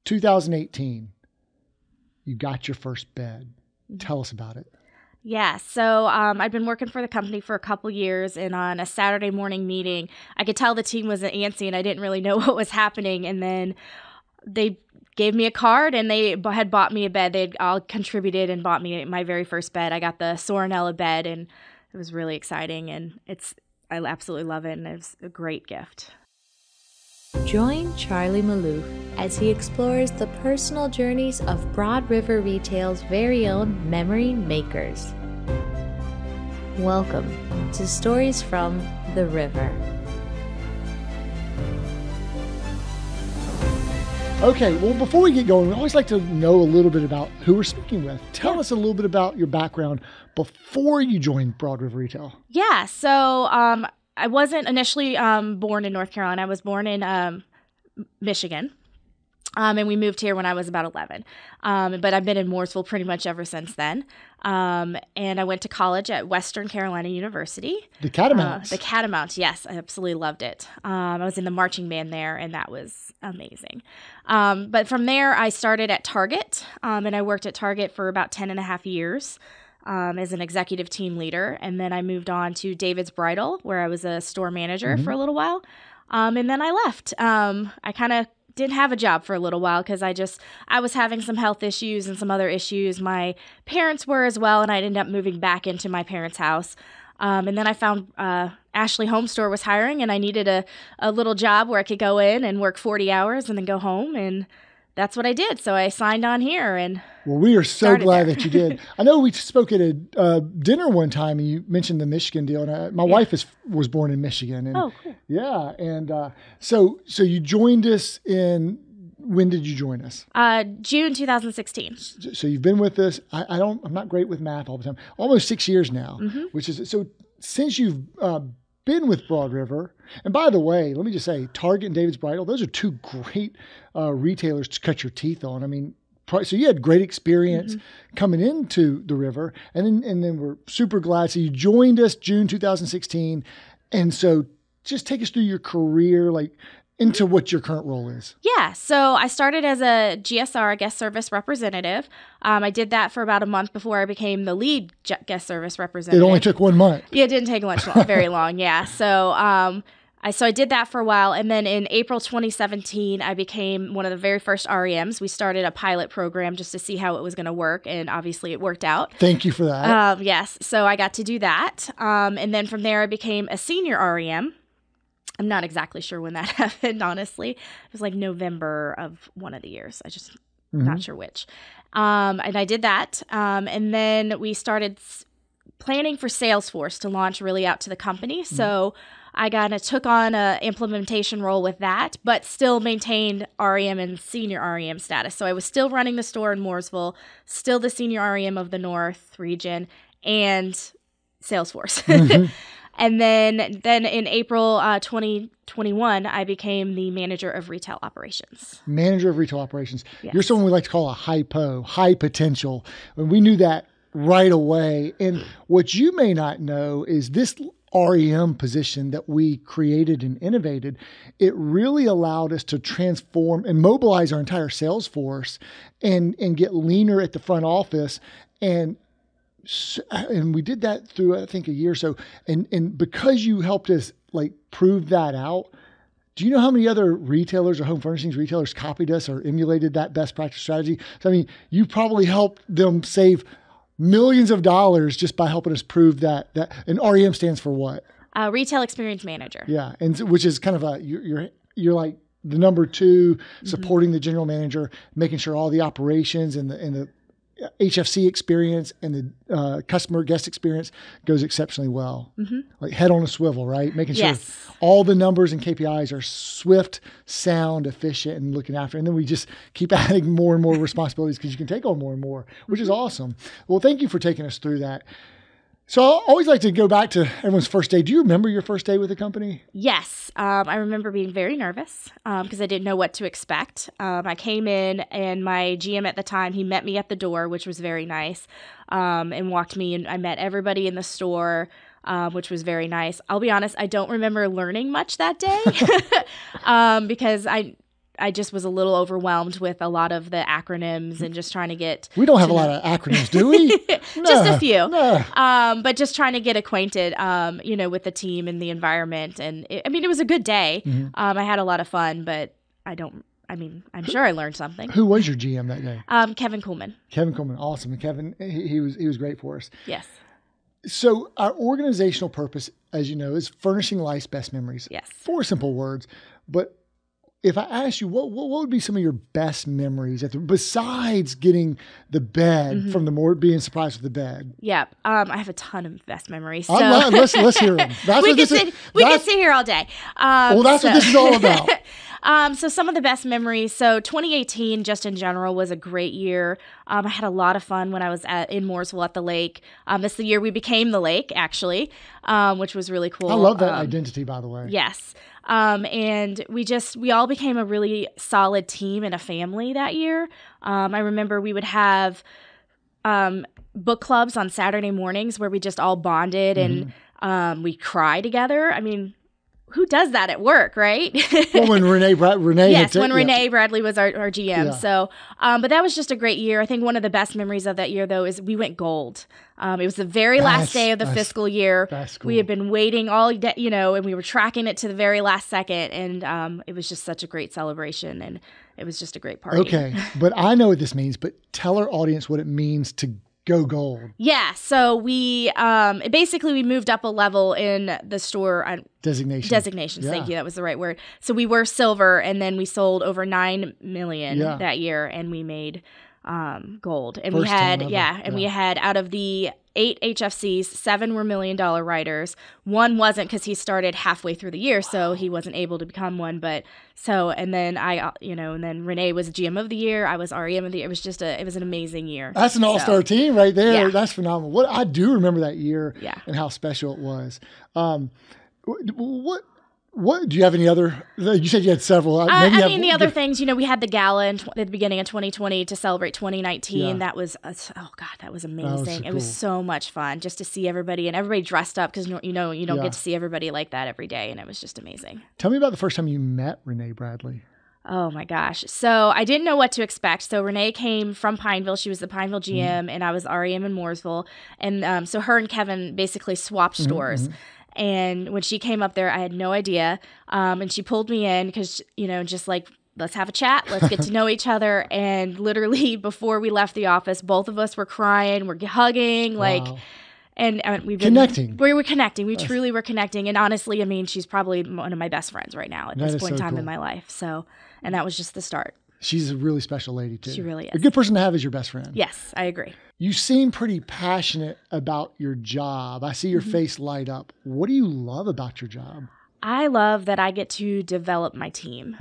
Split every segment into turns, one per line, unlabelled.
2018, you got your first bed. Tell us about it.
Yeah, so I'd been working for the company for a couple years, and on a Saturday morning meeting, I could tell the team was antsy, and I didn't really know what was happening. And then they gave me a card, and they had bought me a bed. They'd all contributed and bought me my very first bed. I got the Soranella bed, and it was really exciting, and I absolutely love it, and it was a great gift.
Join Charlie Maloof as he explores the personal journeys of Broad River Retail's very own memory makers. Welcome to Stories from the River.
Okay, well, before we get going, we always like to know a little bit about who we're speaking with. Tell us a little bit about your background before you joined Broad River Retail.
Yeah, so I wasn't initially born in North Carolina. I was born in Michigan, and we moved here when I was about 11. But I've been in Mooresville pretty much ever since then. And I went to college at Western Carolina University.
The Catamounts.
The Catamounts, yes. I absolutely loved it. I was in the marching band there, and that was amazing. But from there, I started at Target, and I worked at Target for about 10 and a half years. As an executive team leader. And then I moved on to David's Bridal, where I was a store manager for a little while. And then I left. I kind of didn't have a job for a little while because I was having some health issues and some other issues. My parents were as well, and I ended up moving back into my parents' house. And then I found Ashley Home Store was hiring, and I needed a little job where I could go in and work 40 hours and then go home, and that's what I did. So I signed on here, and
well, we are so glad that you did. I know we spoke at a dinner one time, and you mentioned the Michigan deal. And my wife was born in Michigan. And,
oh, cool.
Yeah, and so you joined us in. When did you join us?
June 2016.
So you've been with us. I'm not great with math all the time. Almost 6 years now, which is so. Since you've been with Broad River, and by the way, let me just say, Target and David's Bridal, those are two great retailers to cut your teeth on. I mean, so you had great experience coming into the river, and then we're super glad. So you joined us June 2016, and so just take us through your career, like into what your current role is.
Yeah, so I started as a GSR, guest service representative. I did that for about a month before I became the lead guest service representative.
It only took 1 month.
Yeah, it didn't take very long. Yeah, so I did that for a while, and then in April 2017, I became one of the very first REMs. We started a pilot program just to see how it was going to work, and obviously it worked out.
Thank you for that.
Yes, so I got to do that, and then from there I became a senior REM. I'm not exactly sure when that happened, honestly. It was like November of one of the years. I just not sure which. And I did that, and then we started planning for Salesforce to launch really out to the company. So I took on an implementation role with that, but still maintained REM and senior REM status. So I was still running the store in Mooresville, still the senior REM of the North region, and Salesforce. And then in April 2021, I became the manager of retail operations.
Manager of retail operations.
Yes.
You're someone we like to call a high potential. And we knew that right away. And what you may not know is this REM position that we created and innovated, it really allowed us to transform and mobilize our entire sales force and get leaner at the front office. And we did that through, I think, a year or so. And because you helped us like prove that out, do you know how many other retailers or home furnishings retailers copied us or emulated that best practice strategy? So, I mean, you probably helped them save millions of dollars just by helping us prove that. And REM stands for what?
Retail Experience Manager.
Yeah, and which is kind of you're like the number two, supporting the general manager, making sure all the operations and the HFC experience and the customer guest experience goes exceptionally well. Like head on a swivel, right? Making sure all the numbers and KPIs are swift, sound, efficient, and looking after. And then we just keep adding more and more responsibilities because you can take on more and more, which is awesome. Well, thank you for taking us through that. So I always like to go back to everyone's first day. Do you remember your first day with the company?
Yes. I remember being very nervous because I didn't know what to expect. I came in and my GM at the time, he met me at the door, which was very nice, and walked me. And I met everybody in the store, which was very nice. I'll be honest, I don't remember learning much that day because I just was a little overwhelmed with a lot of the acronyms and just trying to get.
We don't have a lot of acronyms, do we?
Just a few.
No.
But just trying to get acquainted, with the team and the environment. And it was a good day.
Mm-hmm.
I had a lot of fun, but I'm sure I learned something.
Who was your GM that day?
Kevin Kuhlman.
Kevin Kuhlman, awesome. And Kevin, he was great for us.
Yes.
So our organizational purpose, as you know, is furnishing life's best memories.
Yes. 4
simple words. But if I asked you, what would be some of your best memories besides getting the bed from being surprised with the bed?
Yeah, I have a ton of best memories. So.
Let's hear them.
We could sit here all day.
That's what this is all about.
So some of the best memories. So 2018, just in general, was a great year. I had a lot of fun when I was in Mooresville at the lake. This is the year we became the lake, actually, which was really cool.
I love that identity, by the way.
Yes. And we all became a really solid team and a family that year. I remember we would have book clubs on Saturday mornings where we just all bonded and we cry together. I mean, who does that at work, right?
Well, when Renee
Renee Bradley was our GM.
Yeah.
So, but that was just a great year. I think one of the best memories of that year, though, is we went gold. It was the very last day of the fiscal year.
That's cool.
We had been waiting all day, and we were tracking it to the very last second. And it was just such a great celebration. And it was just a great party.
Okay. But I know what this means, but tell our audience what it means to go gold.
Yeah. So we basically moved up a level in the store. Designations.
Yeah.
Thank you. That was the right word. So we were silver, and then we sold over 9 million that year, and we made gold. And we had out of the 8 HFCs, 7 were $1 million writers. 1 wasn't because he started halfway through the year, so he wasn't able to become one. And then and then Renee was GM of the year. I was REM of the year. It was an amazing year.
That's an all-star team right there.
Yeah.
That's phenomenal. What I do remember that year and how special it was. What do you have any other? You said you had several.
The other things, we had the gala at the beginning of 2020 to celebrate 2019.
Yeah.
That was, that was amazing.
That was
It was so much fun just to see everybody and everybody dressed up because, you don't get to see everybody like that every day. And it was just amazing.
Tell me about the first time you met Renee Bradley.
Oh my gosh. So I didn't know what to expect. So Renee came from Pineville. She was the Pineville GM and I was REM in Mooresville. And so her and Kevin basically swapped stores. And when she came up there, I had no idea. And she pulled me in because, just like, let's have a chat. Let's get to know each other. And literally before we left the office, both of us were crying. We're hugging.
Wow.
And we've been
connecting.
We were connecting. We truly were connecting. And honestly, she's probably one of my best friends right now at this point in time in my life. So, and that was just the start.
She's a really special lady too.
She really is.
A good person to have as your best friend.
Yes, I agree.
You seem pretty passionate about your job. I see your face light up. What do you love about your job?
I love that I get to develop my team.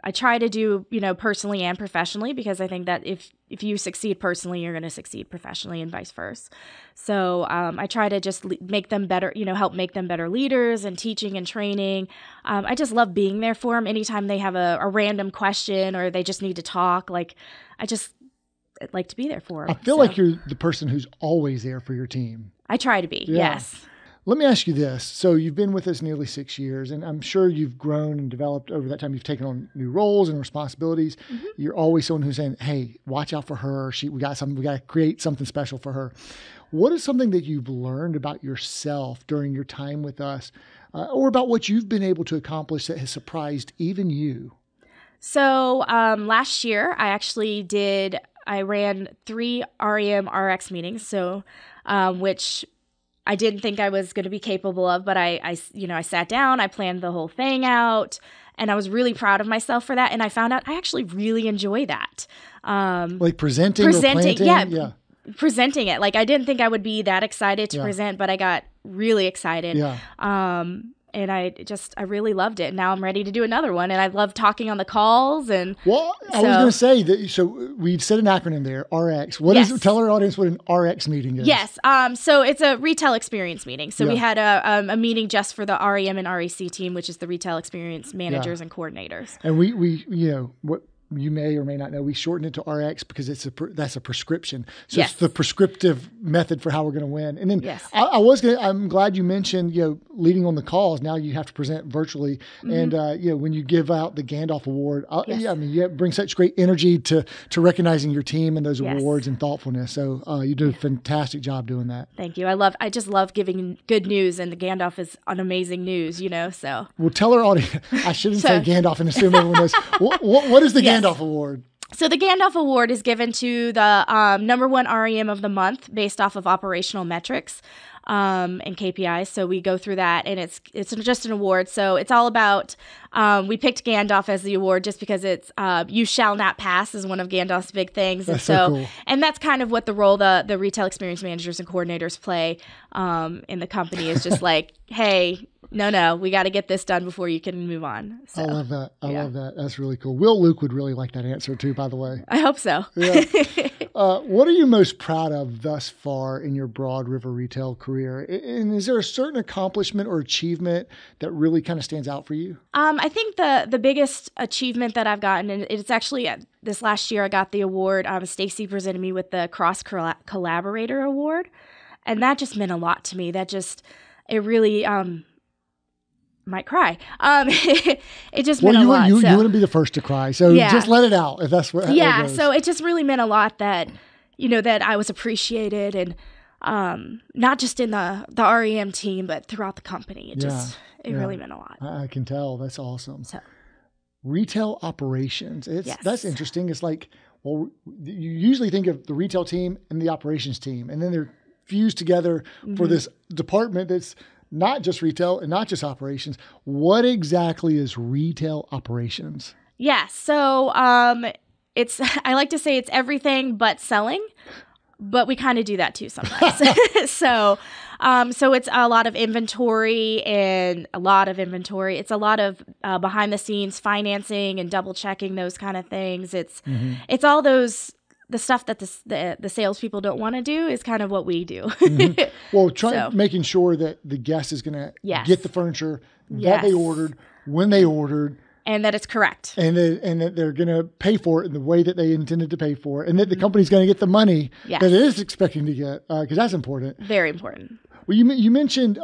I try to do, personally and professionally, because I think that if you succeed personally, you're going to succeed professionally and vice versa. So I try to just make them better, help make them better leaders and teaching and training. I just love being there for them anytime they have a random question or they just need to talk. I'd like to be there for them.
I feel like you're the person who's always there for your team.
I try to be, yes.
Let me ask you this. So you've been with us nearly 6 years, and I'm sure you've grown and developed over that time. You've taken on new roles and responsibilities. You're always someone who's saying, hey, watch out for her. We got to create something special for her. What is something that you've learned about yourself during your time with us, or about what you've been able to accomplish that has surprised even you?
So last year, I ran 3 REM RX meetings, which I didn't think I was going to be capable of, but I sat down, I planned the whole thing out, and I was really proud of myself for that. And I found out I actually really enjoy that.
Like presenting or planting?
Yeah. Presenting it. I didn't think I would be that excited to present, but I got really excited.
Yeah.
And I really loved it. Now I'm ready to do another one. And I love talking on the calls. And
I was going to say that. So we've said an acronym there, RX. Tell our audience what an RX meeting is.
Yes. So it's a retail experience meeting. So we had a meeting just for the REM and REC team, which is the retail experience managers and coordinators.
And we you may or may not know, we shorten it to RX because that's a prescription. So
Yes.
it's the prescriptive method for how we're going to win. And then
Yes.
I'm glad you mentioned, leading on the calls. Now you have to present virtually. And, when you give out the Gandalf Award, you bring such great energy to recognizing your team and those awards and thoughtfulness. So you do a fantastic job doing that.
Thank you. I just love giving good news, and the Gandalf is an amazing news, so.
Well, tell our audience, I shouldn't say Gandalf and assume everyone knows. What is the Gandalf Award?
So the Gandalf Award is given to the number one REM of the month based off of operational metrics and KPIs. So we go through that, and it's just an award. So it's all about, we picked Gandalf as the award just because it's you shall not pass is one of Gandalf's big things.
That's so cool.
And that's kind of what the role the retail experience managers and coordinators play in the company is just like, hey, no, we got to get this done before you can move on. So,
I love that. I love that. That's really cool. Luke would really like that answer too, by the way.
I hope so.
Yeah. What are you most proud of thus far in your Broad River retail career? And is there a certain accomplishment or achievement that really kind of stands out for you?
I think the biggest achievement that I've gotten, and it's actually this last year I got the award. Stacy presented me with the Cross Collaborator Award, and that just meant a lot to me. It really might cry. It just meant a lot.
You wouldn't be the first to cry, so just let it out if that's what.
Yeah, so it just really meant a lot that that I was appreciated, and not just in the REM team, but throughout the company. It really meant a lot.
I can tell. That's awesome.
So,
retail operations. That's interesting. It's like, well, you usually think of the retail team and the operations team, and then they're fused together for this department that's not just retail and not just operations. What exactly is retail operations?
Yeah. So I like to say it's everything but selling, but we kind of do that too sometimes. So it's a lot of inventory. It's a lot of behind the scenes financing and double checking those kind of things. It's all the stuff that the salespeople don't want to do is kind of what we do.
Well, making sure that the guest is going to get the furniture that they ordered, when they ordered.
And that it's correct.
And that they're going to pay for it in the way that they intended to pay for it. And that the company's going to get the money that it is expecting to get, because that's important.
Very important.
Well, you mentioned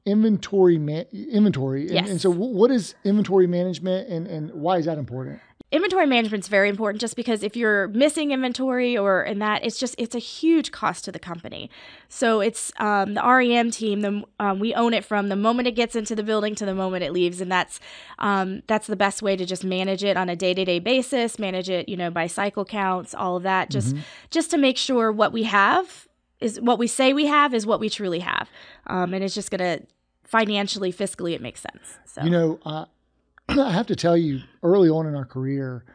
inventory. And so what is inventory management and why is that important?
Inventory management is very important just because if you're missing inventory it's a huge cost to the company. So it's the REM team, we own it from the moment it gets into the building to the moment it leaves. And that's the best way to just manage it on a day-to-day basis, manage it, by cycle counts, all of that, just to make sure what we have is what we say we have is what we truly have. And it's just going to financially, fiscally, it makes sense. So.
I have to tell you, early on in our career,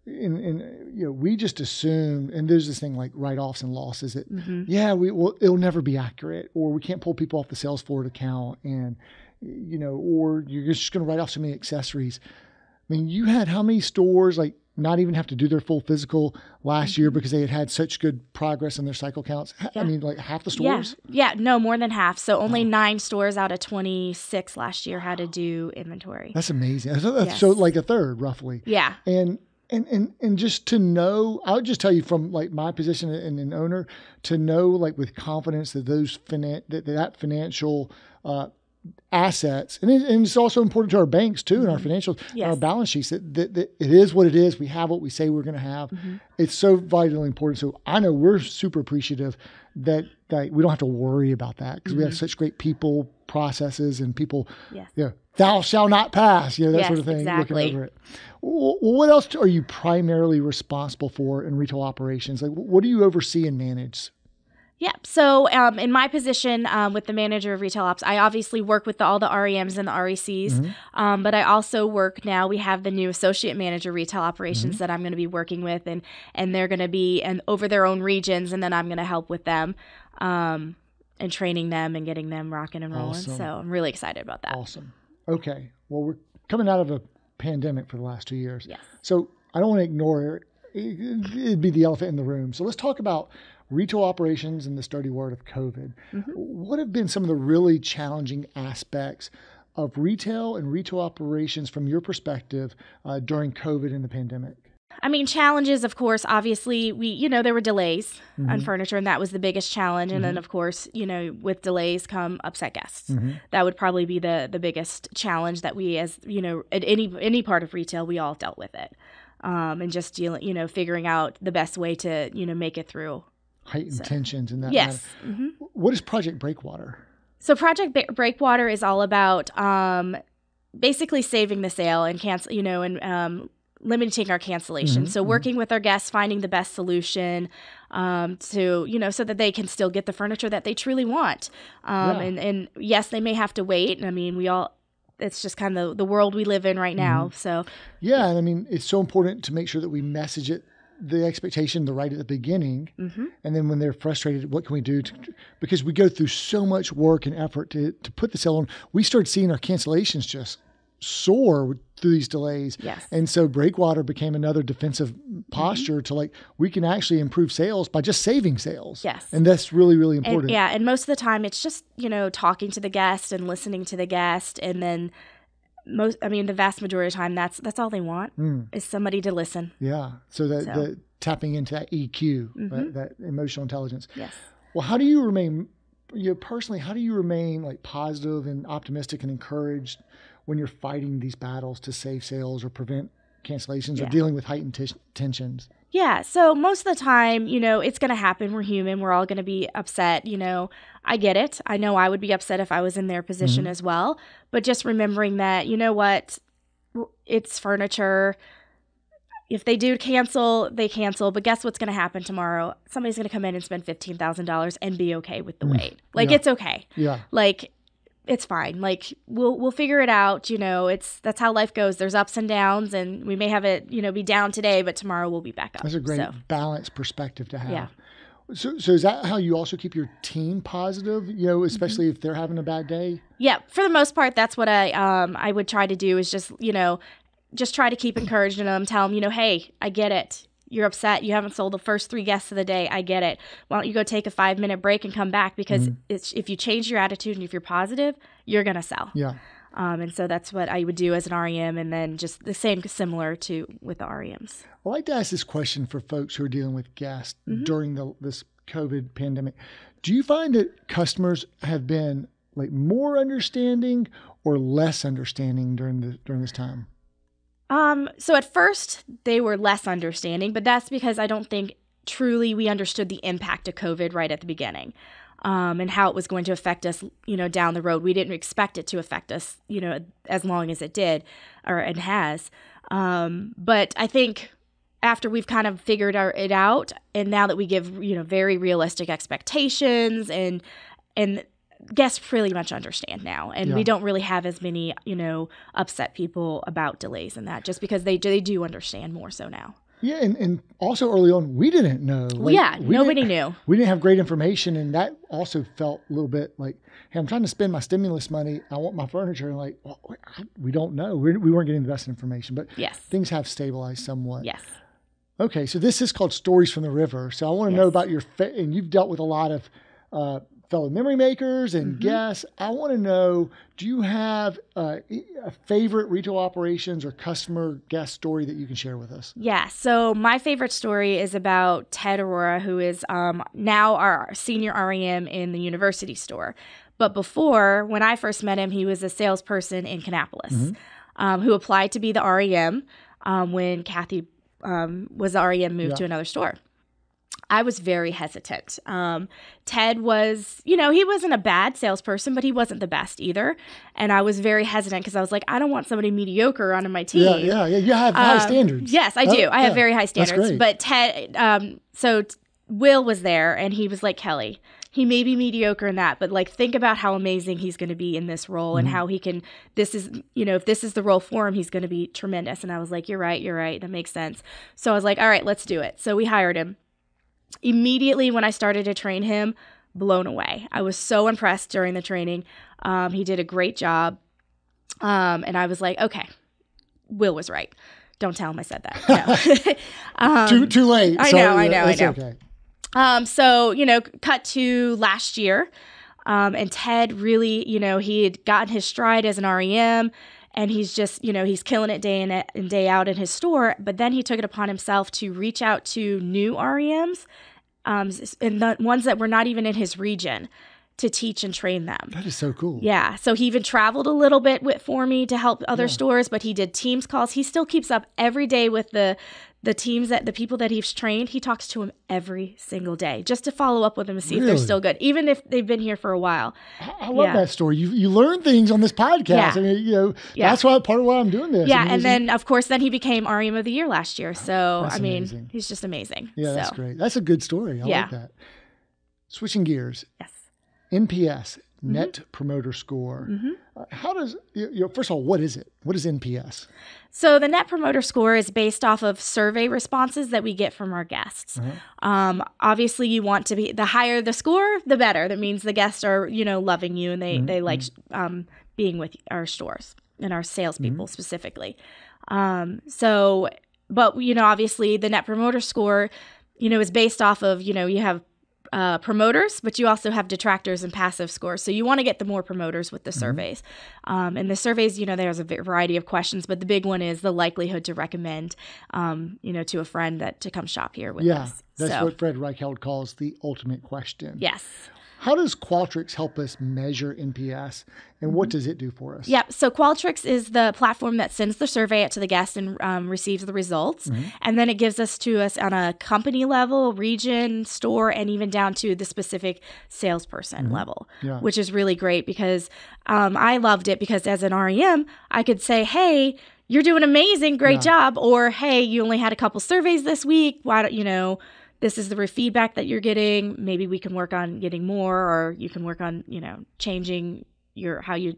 we just assume, and there's this thing like write-offs and losses that, it'll never be accurate, or we can't pull people off the sales forward account, and or you're just going to write off so many accessories. I mean, you had how many stores not even have to do their full physical last year because they had such good progress in their cycle counts? Yeah. I mean, half the stores?
Yeah, no, more than half. So only 9 stores out of 26 last year had to do inventory.
That's amazing. So a third, roughly.
Yeah.
And just to know, I would just tell you from my position and an owner, to know with confidence that that financial assets, and it's also important to our banks too, and our financials, and our balance sheets, that it is what it is. We have what we say we're going to have. It's so vitally important. So I know we're super appreciative that we don't have to worry about that because we have such great people, processes, and people. Thou shall not pass. That sort of thing.
Exactly.
Looking over it. Well, what else are you primarily responsible for in retail operations? What do you oversee and manage?
Yeah. So in my position with the manager of retail ops, I obviously work with all the REMs and the RECs, but I also work now. We have the new associate manager retail operations that I'm going to be working with, and they're going to be over their own regions, and then I'm going to help with them and training them and getting them rocking and rolling. Awesome. So I'm really excited about that.
Awesome. Okay. Well, we're coming out of a pandemic for the last 2 years.
Yes.
So I don't want to ignore it. It'd be the elephant in the room. So let's talk about retail operations and the sturdy word of COVID. What have been some of the really challenging aspects of retail and retail operations from your perspective during COVID and the pandemic?
I mean, challenges, of course, obviously, there were delays on furniture, and that was the biggest challenge. And then, of course, with delays come upset guests. That would probably be the biggest challenge that we, as, at any part of retail, we all dealt with it. And just dealing, figuring out the best way to, make it through.
Heightened tensions and that.
Yes.
What is Project Breakwater?
So Project Breakwater is all about basically saving the sale and limiting our cancellations. So working with our guests, finding the best solution to, so that they can still get the furniture that they truly want. And yes, they may have to wait. I mean, it's just kind of the world we live in right now. So
yeah, and I mean, it's so important to make sure that we message it, the expectation, right at the beginning. And then when they're frustrated, what can we do? Because we go through so much work and effort to put the sale on. We started seeing our cancellations just soar through these delays.
Yes.
And so Breakwater became another defensive posture to we can actually improve sales by just saving sales.
Yes.
And that's really, really important.
And most of the time it's just, talking to the guest and listening to the guest. And then the vast majority of the time, that's all they want is somebody to listen.
Yeah. So the tapping into that EQ, right? That emotional intelligence.
Yes.
Well, how do you remain, personally, how do you remain positive and optimistic and encouraged when you're fighting these battles to save sales or prevent cancellations or dealing with heightened tensions?
Yeah. So most of the time, it's going to happen. We're human. We're all going to be upset. I get it. I know I would be upset if I was in their position as well. But just remembering that, what, it's furniture. If they do cancel, they cancel. But guess what's going to happen tomorrow? Somebody's going to come in and spend $15,000 and be okay with the wait. It's okay.
Yeah.
It's fine. We'll figure it out. That's how life goes. There's ups and downs, and we may have it, be down today, but tomorrow we'll be back up.
That's a great balanced perspective to have. Yeah. So is that how you also keep your team positive, especially if they're having a bad day? Yeah,
for the most part, that's what I would try to do is just, just try to keep encouraging them, tell them, hey, I get it. You're upset. You haven't sold the first 3 guests of the day. I get it. Why don't you go take a 5-minute break and come back? Because if you change your attitude and if you're positive, you're going to sell.
Yeah.
And so that's what I would do as an REM, and then just the same, similar to with the REMs.
I like to ask this question for folks who are dealing with guests during this COVID pandemic. Do you find that customers have been more understanding or less understanding during this time?
So at first they were less understanding, but that's because I don't think truly we understood the impact of COVID right at the beginning, and how it was going to affect us, down the road. We didn't expect it to affect us, as long as it did and has. But I think after we've kind of figured it out, and now that we give, very realistic expectations and guests pretty much understand now, and we don't really have as many, upset people about delays and that, just because they do understand more so now.
Yeah, and also early on, we didn't know.
Nobody knew.
We didn't have great information, and that also felt a little bit like, hey, I'm trying to spend my stimulus money. I want my furniture, and we don't know. We weren't getting the best information, but things have stabilized somewhat.
Yes.
Okay, so this is called Stories from the River. So I want to know about and you've dealt with a lot of fellow memory makers and guests. I want to know, do you have a favorite retail operations or customer guest story that you can share with us?
Yeah. So my favorite story is about Ted Aurora, who is now our senior REM in the university store. But before, when I first met him, he was a salesperson in Kannapolis, who applied to be the REM when Kathy was the REM, moved to another store. I was very hesitant. Ted was, he wasn't a bad salesperson, but he wasn't the best either. And I was very hesitant because I was like, I don't want somebody mediocre on my team.
Yeah. You have high standards.
Yes, I do. I have very high standards.
That's great.
But Ted, Will was there, and he was like, Kelly, he may be mediocre in that, but think about how amazing he's going to be in this role and how he can, if this is the role for him, he's going to be tremendous. And I was like, you're right. That makes sense. So I was like, all right, let's do it. So we hired him. Immediately when I started to train him, blown away. I was so impressed during the training. He did a great job. And I was like, okay, Will was right. Don't tell him I said that. No.
Too late.
I know.
Okay.
So, cut to last year. And Ted really, he had gotten his stride as an REM. and he's just, he's killing it day in and day out in his store. But then he took it upon himself to reach out to new REMs, and the ones that were not even in his region, to teach and train them.
That is so cool.
Yeah. So he even traveled a little bit for me to help other stores, but he did Teams calls. He still keeps up every day with the teams, the people that he's trained. He talks to them every single day just to follow up with them to see if they're still good, even if they've been here for a while.
I love that story. You learn things on this podcast.
Yeah.
I mean, that's part of why I'm doing this.
Yeah. And then, of course, then he became REM of the Year last year. So,
amazing.
He's just amazing.
Yeah, that's great. That's a good story. I like that. Switching gears.
Yes.
NPS, Net Promoter Score. How does, first of all, what is it? What is NPS?
So the Net Promoter Score is based off of survey responses that we get from our guests. Obviously, you want to be, the higher the score, the better. That means the guests are, loving you and they like being with our stores and our salespeople specifically. But, obviously the Net Promoter Score, is based off of, you have promoters, but you also have detractors and passive scores. So you want to get the more promoters with the surveys. And the surveys, there's a variety of questions, but the big one is the likelihood to recommend, to a friend to come shop here with us.
That's what Fred Reichheld calls the ultimate question.
Yes.
How does Qualtrics help us measure NPS, and what does it do for us?
Yep. So Qualtrics is the platform that sends the survey out to the guest and receives the results. And then it gives us on a company level, region, store, and even down to the specific salesperson level, which is really great because I loved it because as an REM, I could say, hey, you're doing amazing, great job. Or, hey, you only had a couple surveys this week. Why don't this is the feedback that you're getting. Maybe we can work on getting more, or you can work on, changing how you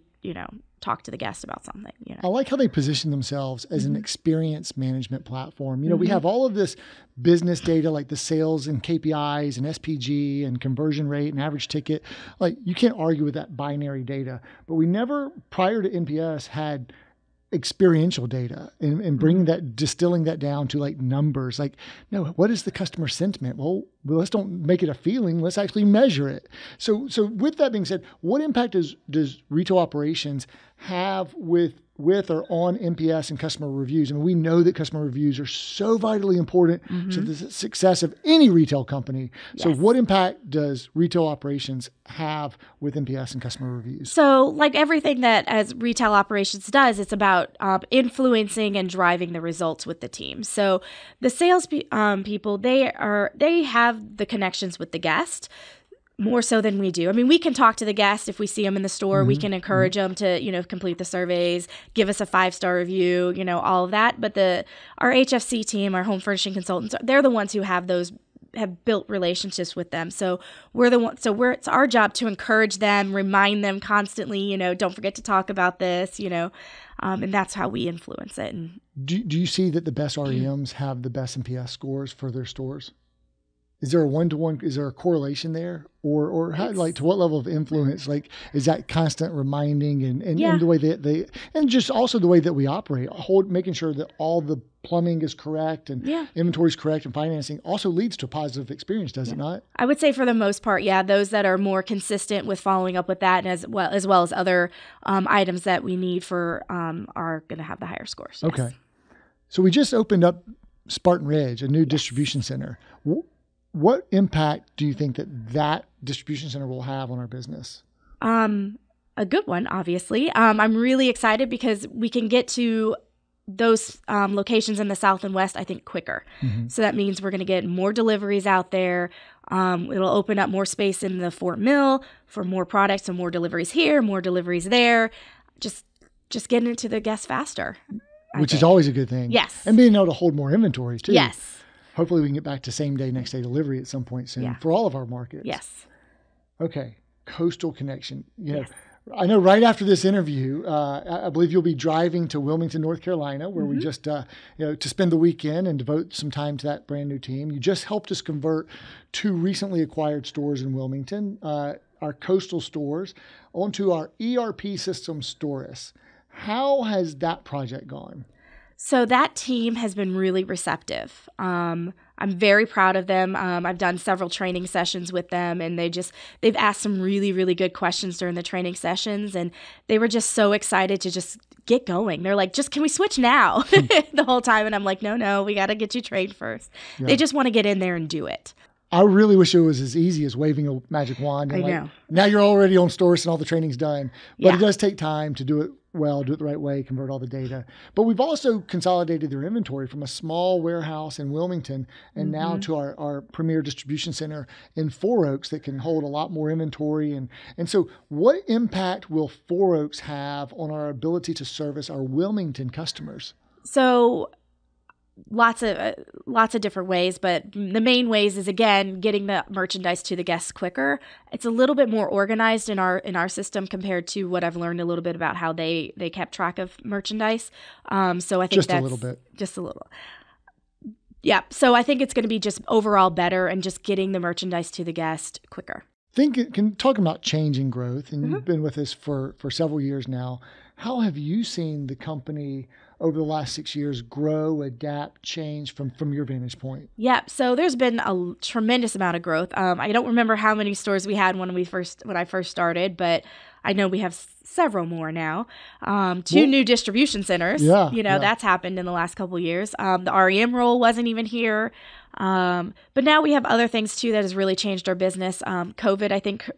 talk to the guest about something.
I like how they position themselves as an experience management platform. We have all of this business data like the sales and KPIs and SPG and conversion rate and average ticket. Like you can't argue with that binary data, but we never prior to NPS had experiential data and bringing distilling that down to like numbers. Like, no, what is the customer sentiment? Well, let's don't make it a feeling. Let's actually measure it. So with that being said, what impact does retail operations have with or on NPS and customer reviews? I mean, we know that customer reviews are so vitally important to the success of any retail company. Yes. So what impact does retail operations have with NPS and customer reviews?
So like everything that as retail operations does, it's about influencing and driving the results with the team. So the sales people, they have the connections with the guest more so than we do. I mean, we can talk to the guest if we see them in the store. We can encourage them to, complete the surveys, give us a 5-star review, all of that. But our HFC team, our home furnishing consultants, they're the ones who have built relationships with them. So it's our job to encourage them, remind them constantly, don't forget to talk about this, and that's how we influence it. And
do you see that the best REMs have the best NPS scores for their stores? Is there a one-to-one? Is there a correlation there, or how, like to what level of influence? Like, is that constant reminding and the way that they and just also the way that we operate, making sure that all the plumbing is correct and inventory is correct and financing also leads to a positive experience, does it not?
I would say for the most part, those that are more consistent with following up with that, and as well as other items that we need for are going to have the higher scores. Yes.
Okay, so we just opened up Spartan Ridge, a new distribution center. What impact do you think that distribution center will have on our business?
A good one, obviously. I'm really excited because we can get to those locations in the South and West, I think, quicker. So that means we're going to get more deliveries out there. It'll open up more space in the Fort Mill for more products and more deliveries here, more deliveries there. Just getting it to the guests faster.
Which is always a good thing.
Yes.
And being able to hold more inventory too.
Yes.
Hopefully we can get back to same day, next day delivery at some point soon for all of our markets.
Yes.
Okay. Coastal connection. I know right after this interview, I believe you'll be driving to Wilmington, North Carolina, where we just, to spend the weekend and devote some time to that brand new team. You just helped us convert 2 recently acquired stores in Wilmington, our coastal stores, onto our ERP system, Storis. How has that project gone?
So that team has been really receptive. I'm very proud of them. I've done several training sessions with them, and they've asked some really, really good questions during the training sessions, and they were just so excited to just get going. They're like, can we switch now? The whole time. And I'm like, no, we got to get you trained first. Yeah. They just want to get in there and do it.
I really wish it was as easy as waving a magic wand. And
I know.
Now you're already on stores and all the training's done. But it does take time to do it well, do it the right way, convert all the data. But we've also consolidated their inventory from a small warehouse in Wilmington and now to our premier distribution center in Four Oaks that can hold a lot more inventory. And so what impact will Four Oaks have on our ability to service our Wilmington customers?
So lots of different ways, but the main ways is, again, getting the merchandise to the guests quicker. It's a little bit more organized in our system compared to what I've learned a little bit about how they kept track of merchandise. So I think
just a little bit.
Just a little. Yeah. So I think it's going to be just overall better and just getting the merchandise to the guest quicker.
Talking about change and growth, and you've been with us for several years now. How have you seen the company over the last 6 years grow, adapt, change from your vantage point?
Yeah, so there's been a tremendous amount of growth. I don't remember how many stores we had when I first started, but I know we have several more now. Two new distribution centers. That's happened in the last couple of years. The REM role wasn't even here. But now we have other things too that has really changed our business. COVID, I think,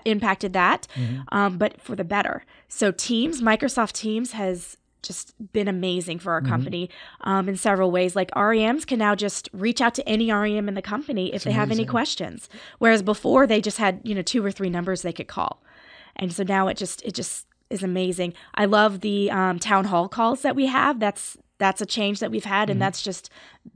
impacted that, but for the better. So Microsoft Teams has just been amazing for our company in several ways. Like REMs can now just reach out to any REM in the company if they have any questions. Whereas before they just had, 2 or 3 numbers they could call. And so now it just is amazing. I love the town hall calls that we have. That's a change that we've had, and that's just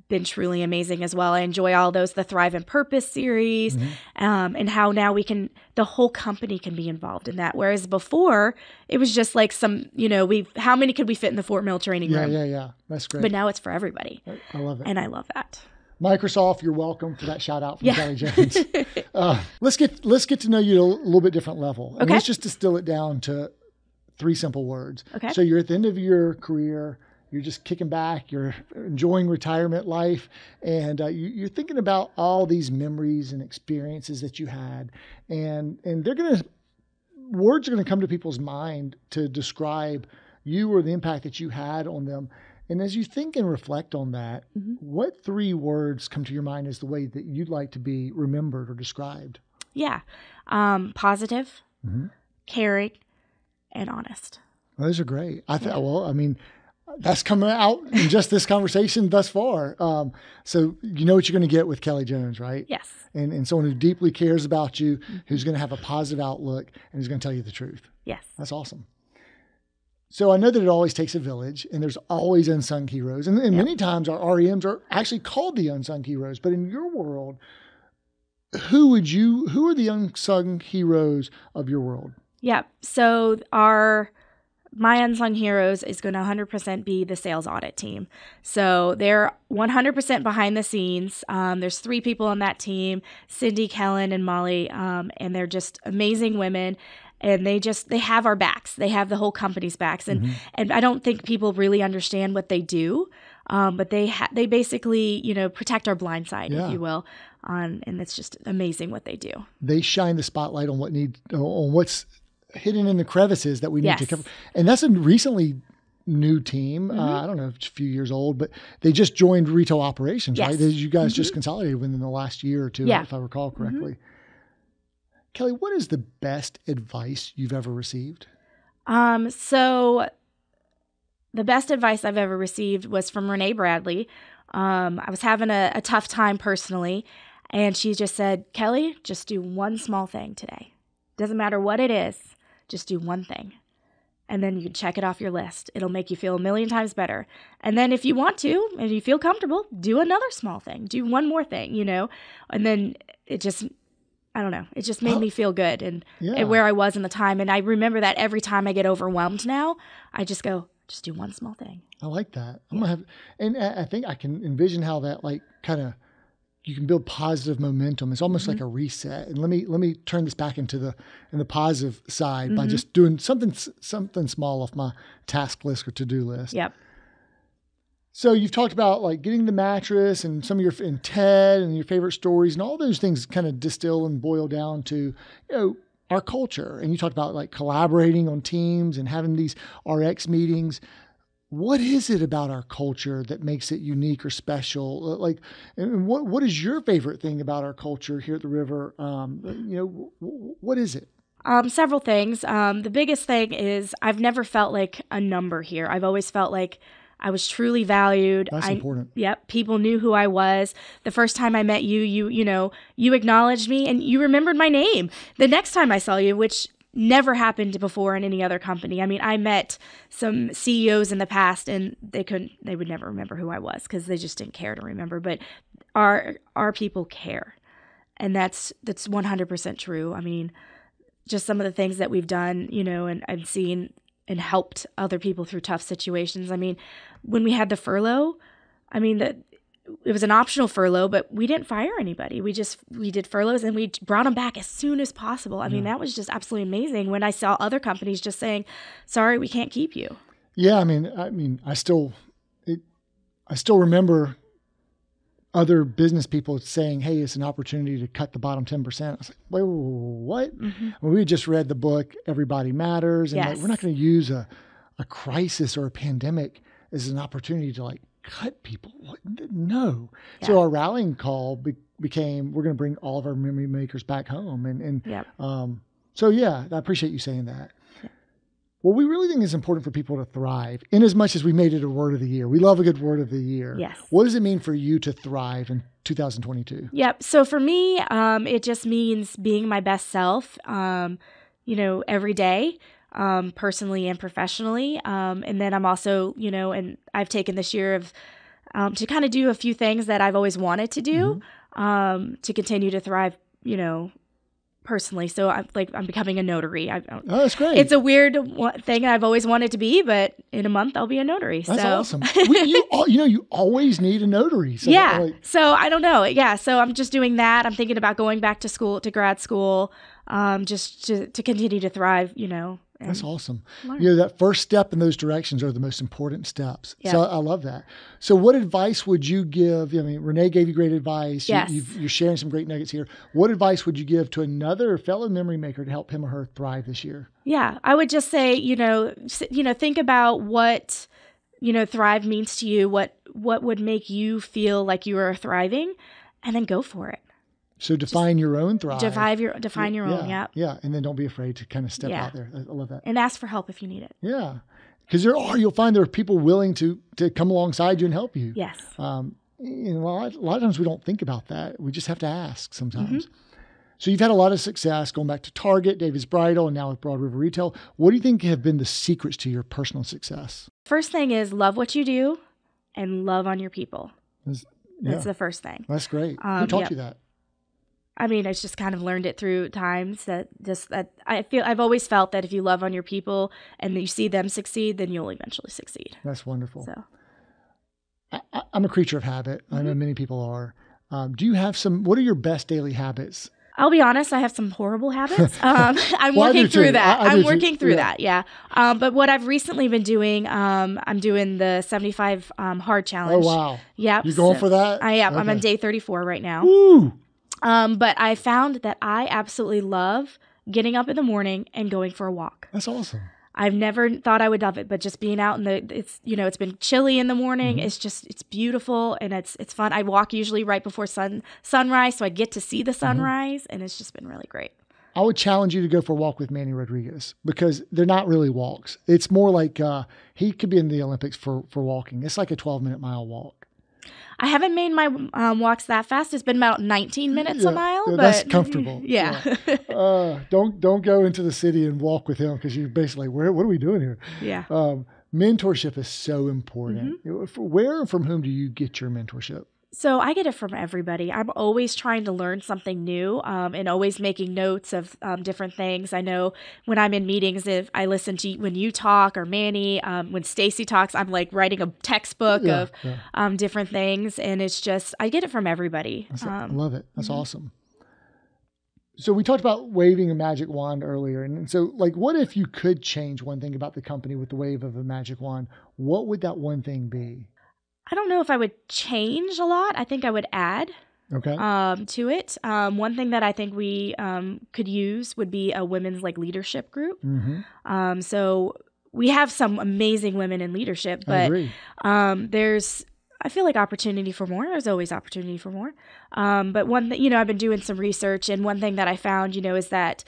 been truly amazing as well. I enjoy all those, the Thrive and Purpose series, and how now the whole company can be involved in that. Whereas before, it was just like how many could we fit in the Fort Mill training room?
Yeah. That's great.
But now it's for everybody.
I love it.
And I love that.
Microsoft, you're welcome for that shout out from Kellie Jones. Let's get to know you at a little bit different level. And let's just distill it down to 3 simple words.
Okay.
So you're at the end of your career. You're just kicking back, you're enjoying retirement life, and you're thinking about all these memories and experiences that you had. And words are going to come to people's mind to describe you or the impact that you had on them. And as you think and reflect on that, what 3 words come to your mind as the way that you'd like to be remembered or described?
Yeah. Positive, caring, and honest.
Well, those are great. That's coming out in just this conversation thus far. So you know what you're going to get with Kellie Jones, right?
Yes.
And someone who deeply cares about you, who's going to have a positive outlook, and who's going to tell you the truth.
Yes.
That's awesome. So I know that it always takes a village, and there's always unsung heroes. And many times our REMs are actually called the unsung heroes. But in your world, who are the unsung heroes of your world?
Yeah. So my unsung heroes is going to 100% be the sales audit team. So they're 100% behind the scenes. There's 3 people on that team, Cindy, Kellen, and Molly, and they're just amazing women. And they have our backs. They have the whole company's backs. And I don't think people really understand what they do, but they basically, protect our blind side, if you will. And it's just amazing what they do. They
shine the spotlight on what's hidden in the crevices that we need to cover. And that's a recently new team. I don't know if it's a few years old, but they just joined retail operations, right? You guys just consolidated within the last year or 2, if I recall correctly. Kellie, what is the best advice you've ever received?
So the best advice I've ever received was from Renee Bradley. I was having a tough time personally, and she just said, Kellie, just do one small thing today. Doesn't matter what it is. Just do one thing. And then you can check it off your list. It'll make you feel 1,000,000 times better. And then if you want to, and you feel comfortable, do another small thing. Do one more thing, And then it just made me feel good and where I was in the time. And I remember that every time I get overwhelmed now, I just go, just do one small thing.
I like that. And I think I can envision how that you can build positive momentum. It's almost like a reset. And let me turn this back into the positive side by just doing something small off my task list or to-do list.
Yep.
So you've talked about like getting the mattress and some of your and TED and your favorite stories and all those things kind of distill and boil down to, our culture. And you talked about like collaborating on teams and having these RX meetings. What is it about our culture that makes it unique or special? Like, and what is your favorite thing about our culture here at the River? What is it?
Several things. The biggest thing is I've never felt like a number here. I've always felt like I was truly valued.
That's important.
Yep. People knew who I was. The first time I met you, you acknowledged me and you remembered my name the next time I saw you, which never happened before in any other company. I mean, I met some CEOs in the past and they would never remember who I was because they just didn't care to remember. But our people care. And that's 100% true. I mean, just some of the things that we've done, and I've seen and helped other people through tough situations. I mean, when we had the furlough, it was an optional furlough, but we didn't fire anybody. We did furloughs and we brought them back as soon as possible. I mean, that was just absolutely amazing when I saw other companies just saying, sorry, we can't keep you.
Yeah. I still remember other business people saying, hey, it's an opportunity to cut the bottom 10%. I was like, wait, what? Mm-hmm. Well, we just read the book, Everybody Matters. And we're not going to use a crisis or a pandemic as an opportunity to like cut people. No. Yeah. So our rallying call became, we're going to bring all of our memory makers back home. I appreciate you saying that. Well, we really think it's important for people to thrive in as much as we made it a word of the year. We love a good word of the year.
Yes.
What does it mean for you to thrive in 2022?
Yep. So for me, it just means being my best self, every day, personally and professionally. And then I'm also, and I've taken this year to kind of do a few things that I've always wanted to do, to continue to thrive, personally. So I'm becoming a notary.
That's great.
It's a weird thing I've always wanted to be, but in a month I'll be a notary.
That's awesome. You always need a notary. So
yeah. So I don't know. Yeah. So I'm just doing that. I'm thinking about going back to grad school, just to continue to thrive,
That's awesome. That first step in those directions are the most important steps. Yeah. So I love that. So what advice would you give? Renee gave you great advice.
Yes.
You're sharing some great nuggets here. What advice would you give to another fellow memory maker to help him or her thrive this year?
Yeah, I would just say, think about what, thrive means to you, what would make you feel like you are thriving, and then go for it.
So define your own thrive.
Define your own, yeah.
Yeah, and then don't be afraid to kind of step out there. I love that.
And ask for help if you need it.
Yeah, because you'll find there are people willing to come alongside you and help you.
Yes.
A lot of times we don't think about that. We just have to ask sometimes. Mm-hmm. So you've had a lot of success going back to Target, David's Bridal, and now with Broad River Retail. What do you think have been the secrets to your personal success?
First thing is love what you do and love on your people. That's the first thing.
That's great. Who taught you that?
I just kind of learned it through times that I've always felt that if you love on your people and you see them succeed, then you'll eventually succeed.
That's wonderful.
So
I'm a creature of habit. Mm-hmm. I know many people are. Do you have what are your best daily habits?
I'll be honest, I have some horrible habits. I'm working through that. I'm working through that. Yeah. But what I've recently been doing, I'm doing the 75 hard challenge.
Oh, wow.
Yep.
You going for that?
I am. Okay. I'm on day 34 right now.
Woo!
But I found that I absolutely love getting up in the morning and going for a walk.
That's awesome.
I've never thought I would love it, but just being out it's been chilly in the morning. Mm-hmm. It's beautiful and it's fun. I walk usually right before sunrise, so I get to see the sunrise, and it's just been really great.
I would challenge you to go for a walk with Manny Rodriguez because they're not really walks. It's more like he could be in the Olympics for walking. It's like a 12-minute mile walk.
I haven't made my walks that fast. It's been about 19 minutes a mile. But
that's comfortable.
Yeah.
Don't go into the city and walk with him because you're basically, what are we doing here?
Yeah.
Mentorship is so important. Mm-hmm. Where and from whom do you get your mentorship?
So I get it from everybody. I'm always trying to learn something new and always making notes of different things. I know when I'm in meetings, if I listen to when you talk or Manny, when Stacy talks, I'm like writing a textbook of different things. And it's just, I get it from everybody.
I love it. That's awesome. So we talked about waving a magic wand earlier. And so what if you could change one thing about the company with the wave of a magic wand? What would that one thing be?
I don't know if I would change a lot. I think I would add to it. One thing that I think we could use would be a women's leadership group. So we have some amazing women in leadership, but I feel like opportunity for more. There's always opportunity for more. But one thing, I've been doing some research, and one thing that I found, is that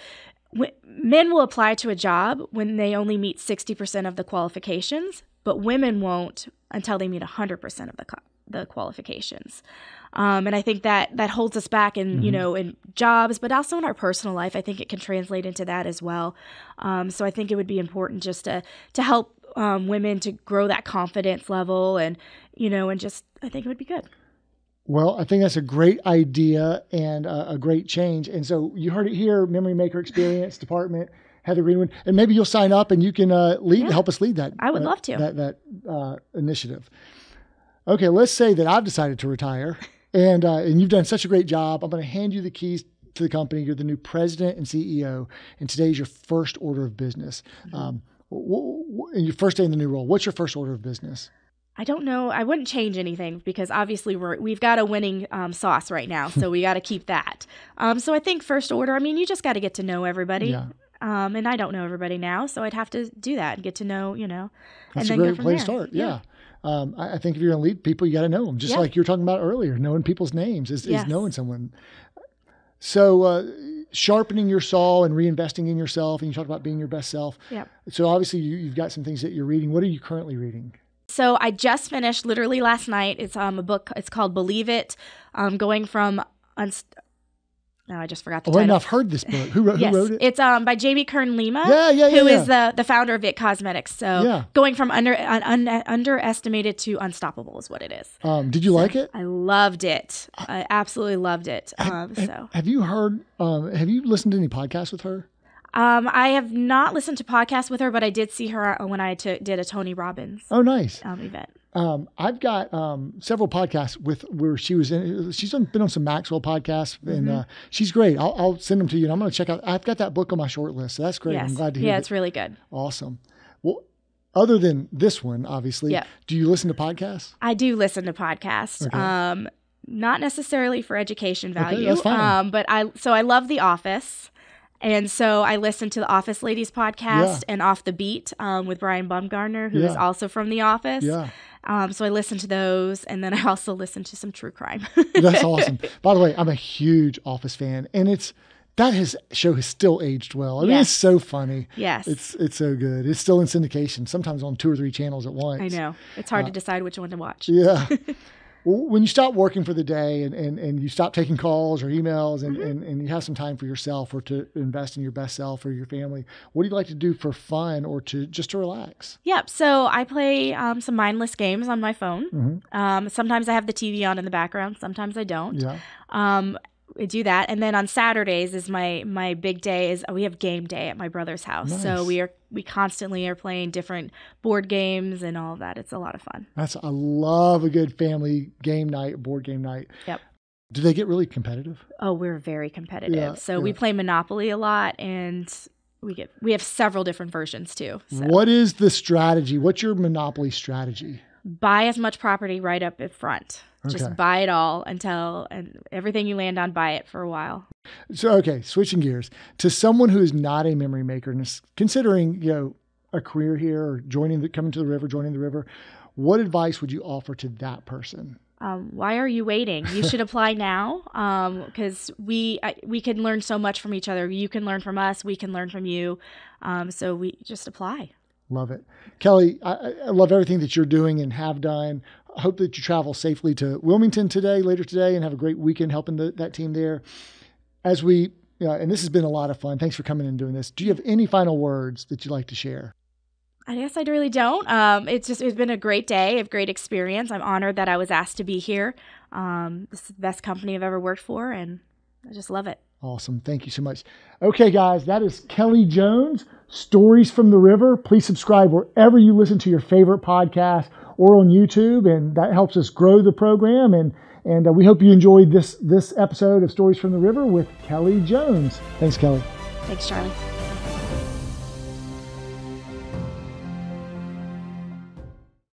men will apply to a job when they only meet 60% of the qualifications, but women won't until they meet 100% of the qualifications. And I think that holds us back in, in jobs, but also in our personal life. I think it can translate into that as well. So I think it would be important just to help women to grow that confidence level and I think it would be good.
Well, I think that's a great idea and a great change. And so you heard it here, Memory Maker Experience Department, Heather Greenwood, and maybe you'll sign up and you can help us lead that.
I would love to.
That initiative. Okay, let's say that I've decided to retire and you've done such a great job. I'm going to hand you the keys to the company. You're the new president and CEO, and today's your first order of business. And your first day in the new role, what's your first order of business?
I don't know. I wouldn't change anything because obviously we've got a winning sauce right now, so we got to keep that. So I think first order, you just got to get to know everybody. Yeah. And I don't know everybody now, so I'd have to do that and get to know,
That's
and
a
then
great place to start. Yeah. I think if you're going to lead people, you got to know them. Just like you were talking about earlier, knowing people's names is knowing someone. So sharpening your saw and reinvesting in yourself, and you talked about being your best self.
Yeah.
So obviously you've got some things that you're reading. What are you currently reading?
So I just finished literally last night. It's a book. It's called Believe It. Going from I just forgot the title.
I've heard this book. Who wrote it?
It's by Jamie Kern Lima.
Who
is the founder of It Cosmetics. So going from underestimated to unstoppable is what it is.
Did you like it?
I loved it. I absolutely loved it.
Have you heard? Have you listened to any podcasts with her?
I have not listened to podcasts with her, but I did see her when I did a Tony Robbins.
Oh, nice.
Event.
I've got several podcasts where she was in. She's been on some Maxwell podcasts, and she's great. I'll send them to you, and I'm going to check out. I've got that book on my short list, so that's great.
Yes.
I'm glad to hear.
Yeah, it's really good.
Awesome. Well, other than this one, obviously, do you listen to podcasts?
I do listen to podcasts. Okay. Not necessarily for education value.
Okay, that's fine.
But I love The Office. And so I listened to the Office Ladies podcast and Off the Beat with Brian Baumgartner, who is also from The Office. Yeah. So I listened to those, and then I also listened to some true crime.
That's awesome. By the way, I'm a huge Office fan, and show has still aged well. I mean, it's so funny.
Yes.
It's so good. It's still in syndication, sometimes on 2 or 3 channels at once.
I know. It's hard to decide which one to watch.
Yeah. Well, when you stop working for the day and you stop taking calls or emails and you have some time for yourself or to invest in your best self or your family, what do you like to do for fun or just to relax?
Yep. So I play some mindless games on my phone. Sometimes I have the TV on in the background. Sometimes I don't. Yeah. We do that. And then on Saturdays is my big day is we have game day at my brother's house. Nice. So we constantly are playing different board games and all of that. It's a lot of fun.
I love a good family game night, board game night.
Yep.
Do they get really competitive?
Oh, we're very competitive. We play Monopoly a lot, and we have several different versions too. So.
What is the strategy? What's your Monopoly strategy?
Buy as much property right up in front.
Okay.
Just buy it all and everything you land on, buy it for a while.
So, switching gears to someone who is not a memory maker and is considering, a career here or coming to the river, joining the river, what advice would you offer to that person?
Why are you waiting? You should apply now because we can learn so much from each other. You can learn from us. We can learn from you. So we just apply.
Love it. Kellie, I love everything that you're doing and have done. I hope that you travel safely to Wilmington later today, and have a great weekend helping that team there. As and this has been a lot of fun. Thanks for coming and doing this. Do you have any final words that you'd like to share?
I guess I really don't. It's been a great day, a great experience. I'm honored that I was asked to be here. This is the best company I've ever worked for, and I just love it.
Awesome. Thank you so much. Okay, guys, that is Kellie Jones, Stories from the River. Please subscribe wherever you listen to your favorite podcast or on YouTube, and that helps us grow the program. And we hope you enjoyed this episode of Stories from the River with Kellie Jones. Thanks, Kellie.
Thanks, Charlie.